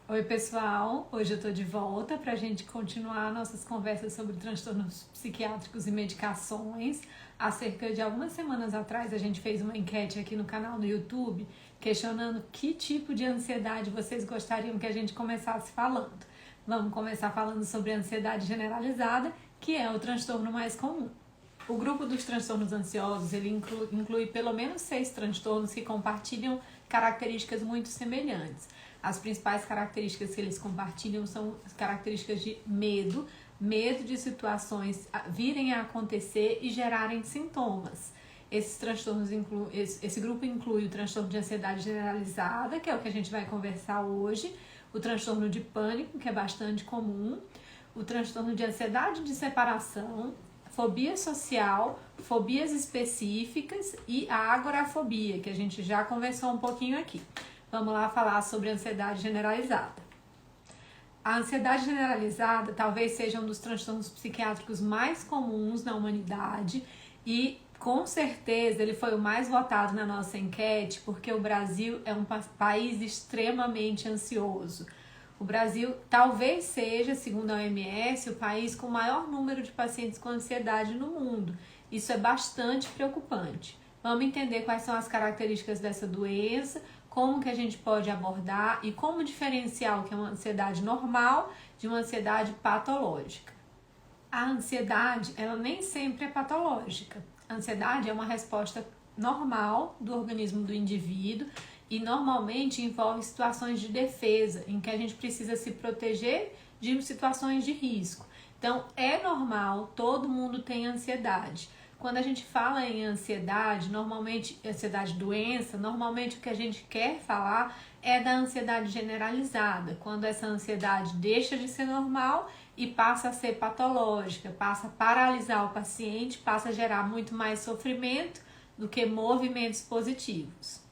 Oi, pessoal! Hoje eu tô de volta para a gente continuar nossas conversas sobre transtornos psiquiátricos e medicações. Há cerca de algumas semanas atrás, a gente fez uma enquete aqui no canal do YouTube questionando que tipo de ansiedade vocês gostariam que a gente começasse falando. Vamos começar falando sobre a ansiedade generalizada, que é o transtorno mais comum. O grupo dos transtornos ansiosos, ele inclui pelo menos 6 transtornos que compartilham características muito semelhantes. As principais características que eles compartilham são as características de medo de situações virem a acontecer e gerarem sintomas. Esse grupo inclui o transtorno de ansiedade generalizada, que é o que a gente vai conversar hoje, o transtorno de pânico, que é bastante comum, o transtorno de ansiedade de separação, fobia social, fobias específicas e a agorafobia, que a gente já conversou um pouquinho aqui. Vamos lá falar sobre ansiedade generalizada. A ansiedade generalizada talvez seja um dos transtornos psiquiátricos mais comuns na humanidade e, com certeza, ele foi o mais votado na nossa enquete porque o Brasil é um país extremamente ansioso. O Brasil talvez seja, segundo a OMS, o país com o maior número de pacientes com ansiedade no mundo. Isso é bastante preocupante. Vamos entender quais são as características dessa doença, como que a gente pode abordar e como diferenciar o que é uma ansiedade normal de uma ansiedade patológica. A ansiedade, ela nem sempre é patológica. A ansiedade é uma resposta normal do organismo do indivíduo e normalmente envolve situações de defesa, em que a gente precisa se proteger de situações de risco. Então, é normal, todo mundo tem ansiedade. Quando a gente fala em ansiedade, normalmente, ansiedade doença, normalmente o que a gente quer falar é da ansiedade generalizada, quando essa ansiedade deixa de ser normal e passa a ser patológica, passa a paralisar o paciente, passa a gerar muito mais sofrimento do que movimentos positivos.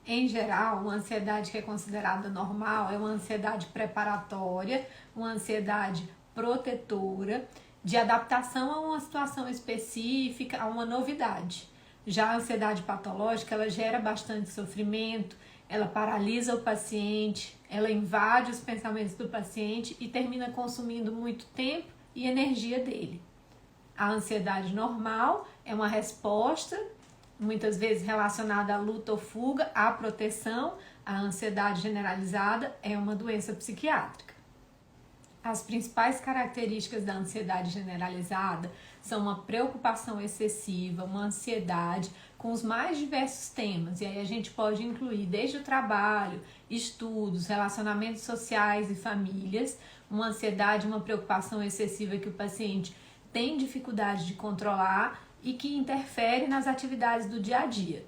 Em geral, uma ansiedade que é considerada normal é uma ansiedade preparatória, uma ansiedade protetora, de adaptação a uma situação específica, a uma novidade. Já a ansiedade patológica, ela gera bastante sofrimento, ela paralisa o paciente, ela invade os pensamentos do paciente e termina consumindo muito tempo e energia dele. A ansiedade normal é uma resposta, muitas vezes relacionada à luta ou fuga, à proteção. A ansiedade generalizada é uma doença psiquiátrica. As principais características da ansiedade generalizada são uma preocupação excessiva, uma ansiedade com os mais diversos temas, e aí a gente pode incluir desde o trabalho, estudos, relacionamentos sociais e famílias, uma ansiedade, uma preocupação excessiva que o paciente tem dificuldade de controlar e que interfere nas atividades do dia a dia.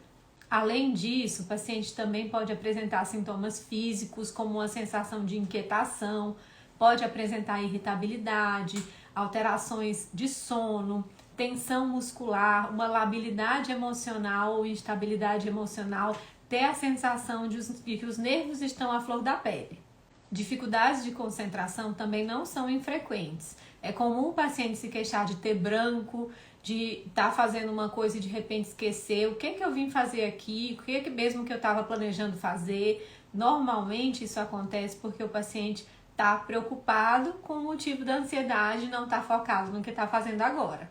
Além disso, o paciente também pode apresentar sintomas físicos, como uma sensação de inquietação, pode apresentar irritabilidade, alterações de sono, tensão muscular, uma labilidade emocional ou instabilidade emocional, ter a sensação de que os nervos estão à flor da pele. Dificuldades de concentração também não são infrequentes. É comum o paciente se queixar de ter branco, de estar fazendo uma coisa e de repente esquecer o que eu vim fazer aqui, o que mesmo que eu estava planejando fazer. Normalmente isso acontece porque o paciente está preocupado com o motivo da ansiedade e não está focado no que está fazendo agora.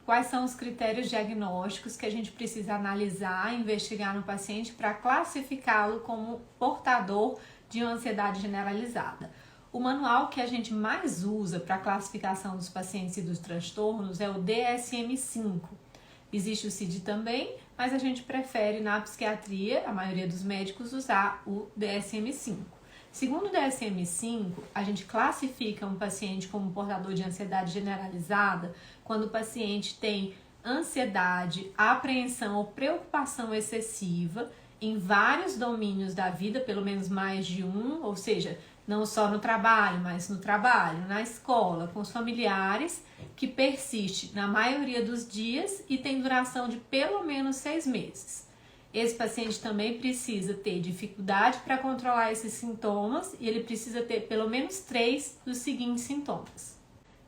Quais são os critérios diagnósticos que a gente precisa analisar, investigar no paciente para classificá-lo como portador de uma ansiedade generalizada? O manual que a gente mais usa para a classificação dos pacientes e dos transtornos é o DSM-5. Existe o CID também, mas a gente prefere na psiquiatria, a maioria dos médicos, usar o DSM-5. Segundo o DSM-5, a gente classifica um paciente como portador de ansiedade generalizada quando o paciente tem ansiedade, apreensão ou preocupação excessiva em vários domínios da vida, pelo menos mais de um, ou seja, não só no trabalho, mas no trabalho, na escola, com os familiares, que persiste na maioria dos dias e tem duração de pelo menos 6 meses. Esse paciente também precisa ter dificuldade para controlar esses sintomas e ele precisa ter pelo menos 3 dos seguintes sintomas: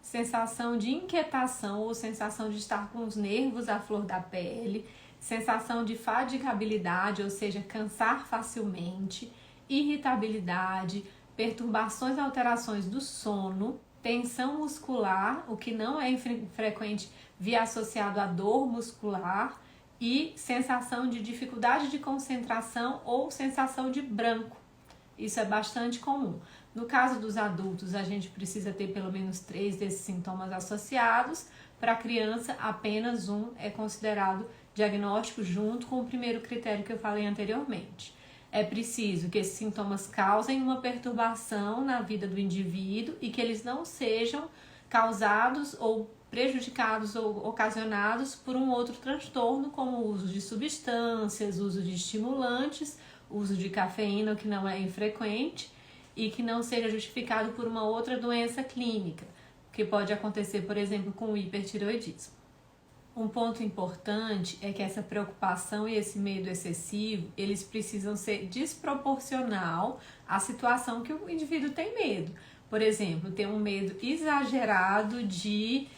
sensação de inquietação ou sensação de estar com os nervos à flor da pele, sensação de fadigabilidade, ou seja, cansar facilmente, irritabilidade, perturbações e alterações do sono, tensão muscular, o que não é infrequente via associado à dor muscular, e sensação de dificuldade de concentração ou sensação de branco. Isso é bastante comum. No caso dos adultos, a gente precisa ter pelo menos 3 desses sintomas associados. Para a criança, apenas um é considerado diagnóstico junto com o primeiro critério que eu falei anteriormente. É preciso que esses sintomas causem uma perturbação na vida do indivíduo e que eles não sejam causados ou prejudicados ou ocasionados por um outro transtorno, como o uso de substâncias, uso de estimulantes, uso de cafeína, que não é infrequente, e que não seja justificado por uma outra doença clínica, que pode acontecer, por exemplo, com o hipertireoidismo. Um ponto importante é que essa preocupação e esse medo excessivo, eles precisam ser desproporcional à situação que o indivíduo tem medo. Por exemplo, ter um medo exagerado de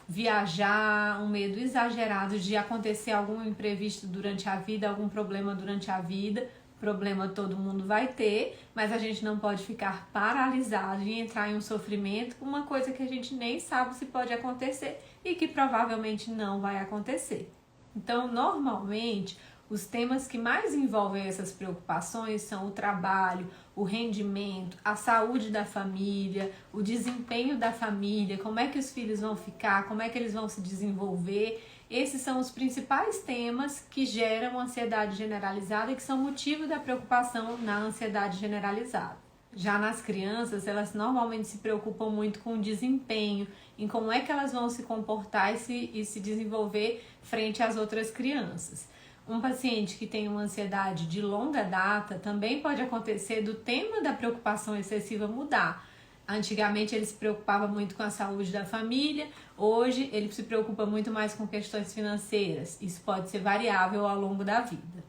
viajar, um medo exagerado de acontecer algum imprevisto durante a vida, algum problema durante a vida. Problema todo mundo vai ter, mas a gente não pode ficar paralisado e entrar em um sofrimento com uma coisa que a gente nem sabe se pode acontecer e que provavelmente não vai acontecer. Então, normalmente, os temas que mais envolvem essas preocupações são o trabalho, o rendimento, a saúde da família, o desempenho da família, como é que os filhos vão ficar, como é que eles vão se desenvolver. Esses são os principais temas que geram ansiedade generalizada e que são motivo da preocupação na ansiedade generalizada. Já nas crianças, elas normalmente se preocupam muito com o desempenho, em como é que elas vão se comportar e se desenvolver frente às outras crianças. Um paciente que tem uma ansiedade de longa data também pode acontecer do tema da preocupação excessiva mudar. Antigamente ele se preocupava muito com a saúde da família, hoje ele se preocupa muito mais com questões financeiras. Isso pode ser variável ao longo da vida.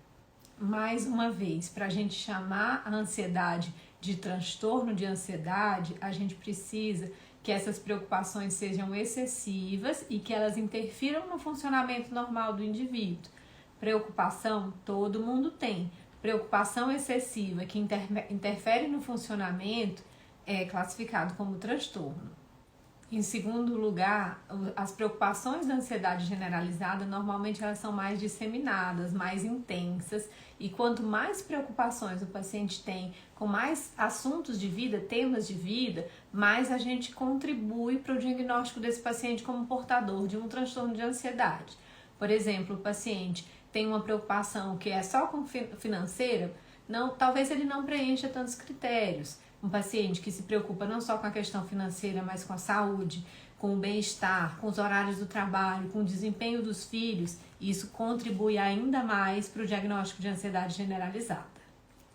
Mais uma vez, para a gente chamar a ansiedade de transtorno de ansiedade, a gente precisa que essas preocupações sejam excessivas e que elas interfiram no funcionamento normal do indivíduo. Preocupação todo mundo tem. Preocupação excessiva que interfere no funcionamento é classificado como transtorno. Em segundo lugar, as preocupações da ansiedade generalizada normalmente elas são mais disseminadas, mais intensas, e quanto mais preocupações o paciente tem com mais assuntos de vida, temas de vida, mais a gente contribui para o diagnóstico desse paciente como portador de um transtorno de ansiedade. Por exemplo, o paciente tem uma preocupação que é só com financeira, talvez ele não preencha tantos critérios. Um paciente que se preocupa não só com a questão financeira, mas com a saúde, com o bem-estar, com os horários do trabalho, com o desempenho dos filhos, isso contribui ainda mais para o diagnóstico de ansiedade generalizada.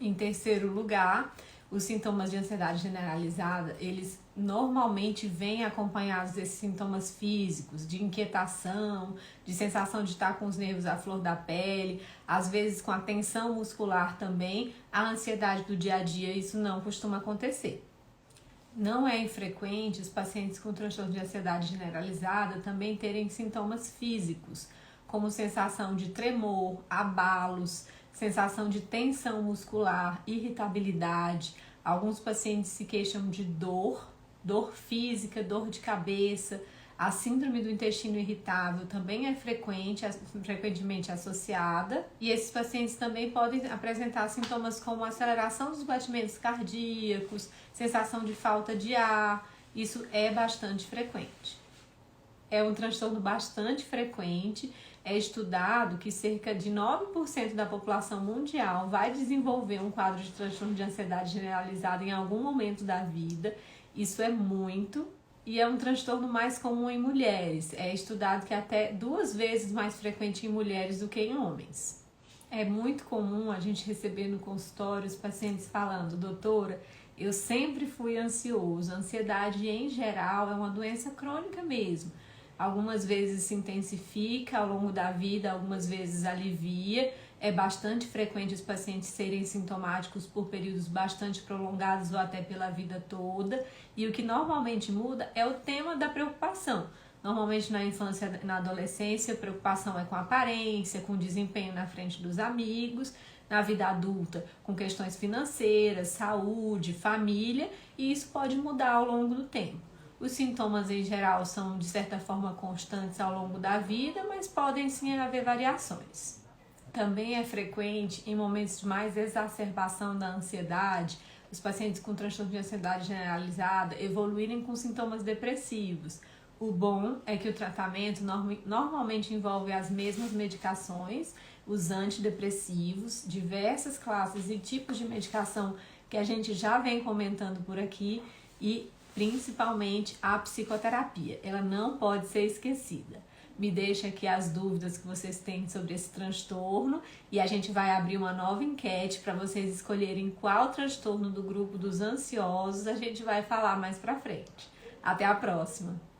Em terceiro lugar, os sintomas de ansiedade generalizada, eles normalmente vêm acompanhados desses sintomas físicos, de inquietação, de sensação de estar com os nervos à flor da pele, às vezes com a tensão muscular também. A ansiedade do dia a dia, isso não costuma acontecer. Não é infrequente os pacientes com transtorno de ansiedade generalizada também terem sintomas físicos, como sensação de tremor, abalos, sensação de tensão muscular, irritabilidade. Alguns pacientes se queixam de dor física, dor de cabeça. A síndrome do intestino irritável também é frequentemente associada. E esses pacientes também podem apresentar sintomas como aceleração dos batimentos cardíacos, sensação de falta de ar. Isso é bastante frequente. É um transtorno bastante frequente. É estudado que cerca de 9% da população mundial vai desenvolver um quadro de transtorno de ansiedade generalizada em algum momento da vida. Isso é muito, e é um transtorno mais comum em mulheres. É estudado que é até 2 vezes mais frequente em mulheres do que em homens. É muito comum a gente receber no consultório os pacientes falando: doutora, eu sempre fui ansioso. A ansiedade em geral é uma doença crônica mesmo. Algumas vezes se intensifica ao longo da vida, algumas vezes alivia. É bastante frequente os pacientes serem sintomáticos por períodos bastante prolongados ou até pela vida toda. E o que normalmente muda é o tema da preocupação. Normalmente na infância e na adolescência a preocupação é com a aparência, com o desempenho na frente dos amigos. na vida adulta com questões financeiras, saúde, família, e isso pode mudar ao longo do tempo. Os sintomas em geral são de certa forma constantes ao longo da vida, mas podem sim haver variações. Também é frequente em momentos de mais exacerbação da ansiedade, os pacientes com transtorno de ansiedade generalizada evoluírem com sintomas depressivos. O bom é que o tratamento normalmente envolve as mesmas medicações, os antidepressivos, diversas classes e tipos de medicação que a gente já vem comentando por aqui e principalmente a psicoterapia. Ela não pode ser esquecida. Me deixa aqui as dúvidas que vocês têm sobre esse transtorno e a gente vai abrir uma nova enquete para vocês escolherem qual transtorno do grupo dos ansiosos a gente vai falar mais pra frente. Até a próxima!